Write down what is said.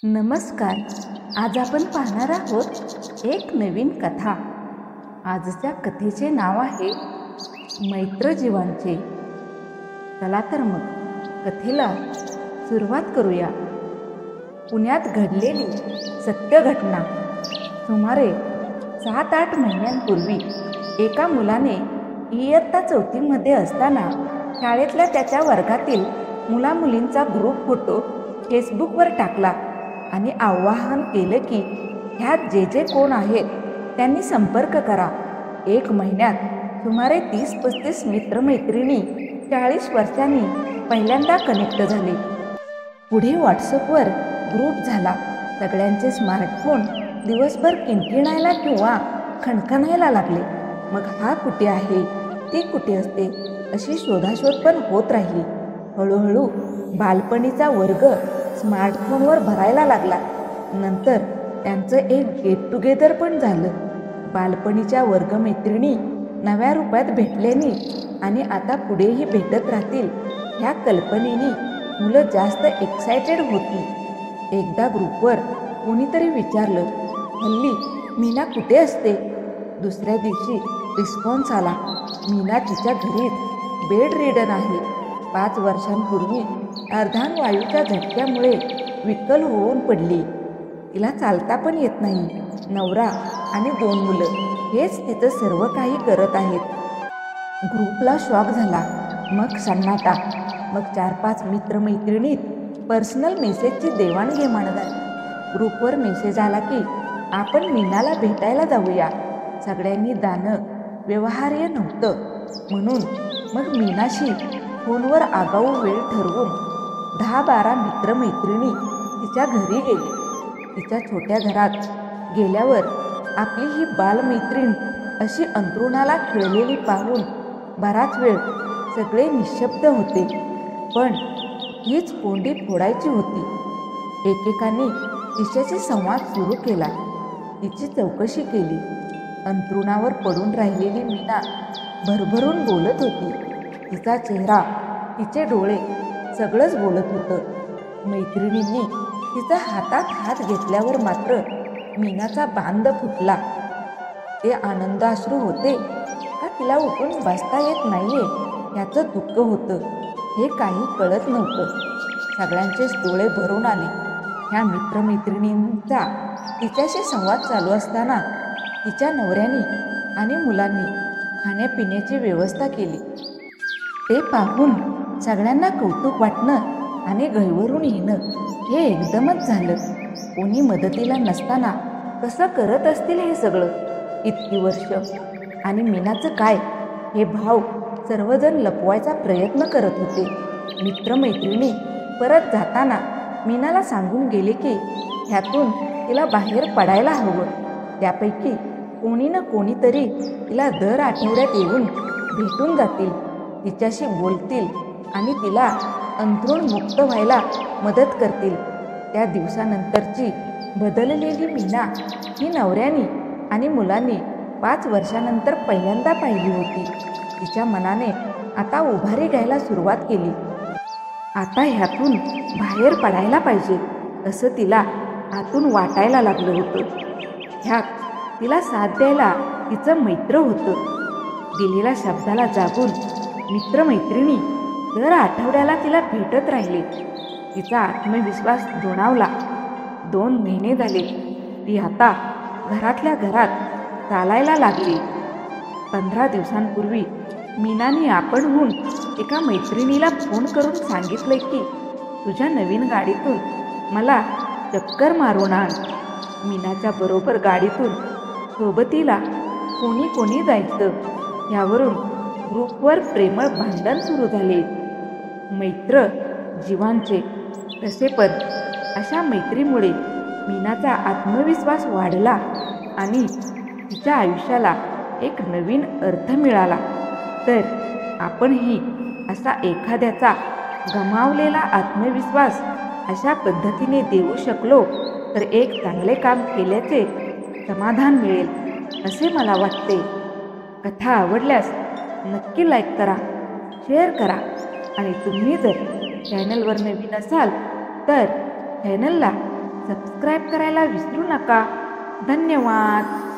नमस्कार. आज आपण पाहणार आहोत एक नवीन कथा. आजच्या कथेचे नाव आहे मैत्रजीवांचे. चला तर मग कथेला सुरुवात करूया. पुण्यात घडलेली सत्य घटना. सुमारे 7-8 महिन्यांपूर्वी एका मुलाने इयत्ता 4थीमध्ये असताना शाळेतल्या त्याच्या वर्गातील मुलामुलींचा ग्रुप फोटो फेसबुकवर टाकला आणि आवाहन केलं की ह्यात जे जे कोण आहेत त्यांनी संपर्क करा. 1 महिन्यात सुमारे 30-35 मित्रमैत्रिणी 40 वर्षांनी पहिल्यांदा कनेक्ट झाले. पुढे व्हॉट्सअपवर ग्रुप झाला. सगळ्यांचे स्मार्टफोन दिवसभर किणकिणायला किंवा खणखणायला लागले. मग हा कुठे आहे, ती कुठे असते अशी शोधाशोध पण होत राहिली. हळूहळू बालपणीचा वर्ग स्मार्टफोनवर भरायला लागला. नंतर त्यांचं एक गेट टुगेदर पण झालं. बालपणीच्या वर्गमैत्रिणी नव्या रूपात भेटल्याने आणि आता पुढेही भेटत राहतील ह्या कल्पनेने मुलं जास्त एक्सायटेड होती. एकदा ग्रुपवर कोणीतरी विचारलं, हल्ली मीना कुठे असते? दुसऱ्या दिवशी रिस्पॉन्स आला, मीना तिच्या घरीच बेड रिडन आहे. 5 वर्षांपूर्वी अर्धांगवायूच्या झटक्यामुळे विकल होऊन पडली. तिला चालता पण येत नाही. नवरा आणि 2 मुलं हेच तिचं सर्व काही करत आहेत. ग्रुपला शॉक झाला. मग सन्नाटा. मग 4-5 मित्रमैत्रिणीत पर्सनल मेसेजची देवाणघेवाण झाली. ग्रुपवर मेसेज आला की आपण मीनाला भेटायला जाऊया. सगळ्यांनी जाणं व्यवहार्य नव्हतं म्हणून मग मीनाशी फोनवर आगाऊ वेळ ठरवून 10-12 मित्रमैत्रिणी तिच्या घरी गेले. तिच्या छोट्या घरात गेल्यावर आपली ही बालमैत्रीण अशी अंथरुणाला खिळलेली पाहून बराच वेळ सगळे निशब्द होते. पण हीच कोंडी फोडायची होती. एकेकाने तिच्याशी संवाद सुरू केला. तिची चौकशी केली. अंथरुणावर पडून राहिलेली मीना भरभरून बोलत होती. तिचा चेहरा, तिचे डोळे सगळंच बोलत होतं. मैत्रिणींनी तिचा हातात हात घेतल्यावर मात्र मीनाचा बांध फुटला. ते आनंदाश्रू होते का तिला उठून बसता येत नाहीये याचं दुःख होतं हे काही कळत नव्हतं. सगळ्यांचेच डोळे भरून आले. ह्या मित्रमैत्रिणींचा तिच्याशी संवाद चालू असताना तिच्या नवऱ्याने आणि मुलांनी खाण्यापिण्याची व्यवस्था केली. ते पाहून सगळ्यांना कौतुक वाटणं आणि गहिवरून येणं हे एकदमच झालं. कोणी मदतीला नसताना कसं करत असतील हे सगळं इतकी वर्ष? आणि मीनाचं काय हे भाव सर्वजण लपवायचा प्रयत्न करत होते. मित्रमैत्रिणी परत जाताना मीनाला सांगून गेले की ह्यातून तिला बाहेर पडायला हवं. त्यापैकी कोणी ना कोणीतरी तिला दर आठवड्यात येऊन भेटून जातील, तिच्याशी बोलतील आणि तिला अंथरूण मुक्त व्हायला मदत करतील. त्या दिवसानंतरची बदललेली मीना ही नवऱ्याने आणि मुलांनी 5 वर्षानंतर पहिल्यांदा पाहिली होती. तिच्या मनाने आता उभारी घ्यायला सुरुवात केली. आता ह्यातून बाहेर पडायला पाहिजे असं तिला आतून वाटायला लागलं होतं. ह्यात तिला साथ द्यायला तिचं मैत्र होतं. दिलेल्या शब्दाला जागून मित्रमैत्रिणी दर आठवड्याला तिला भेटत राहिले. तिचा आत्मविश्वास दुणावला. 2 महिने झाले. ती आता घरातल्या घरात चालायला लागली. 15 दिवसांपूर्वी मीनाने आपणहून एका मैत्रिणीला फोन करून सांगितले की तुझ्या नवीन गाडीतून मला चक्कर मारून आण. मीनाच्या बरोबर गाडीतून सोबतीला कोणी कोणी जायचं यावरून ग्रुपवर प्रेमळ भांडण सुरू झाले. मैत्र जीवांचे. तसे पण अशा मैत्रीमुळे मीनाचा आत्मविश्वास वाढला आणि तिच्या आयुष्याला एक नवीन अर्थ मिळाला. तर आपणही असा एखाद्याचा गमावलेला आत्मविश्वास अशा पद्धतीने देऊ शकलो तर एक चांगले काम केल्याचे समाधान मिळेल असे मला वाटते. कथा आवडल्यास नक्की लाईक करा, शेअर करा आणि तुम्ही जर चॅनलवर नवीन असाल तर चॅनलला सबस्क्राईब करायला विसरू नका. धन्यवाद.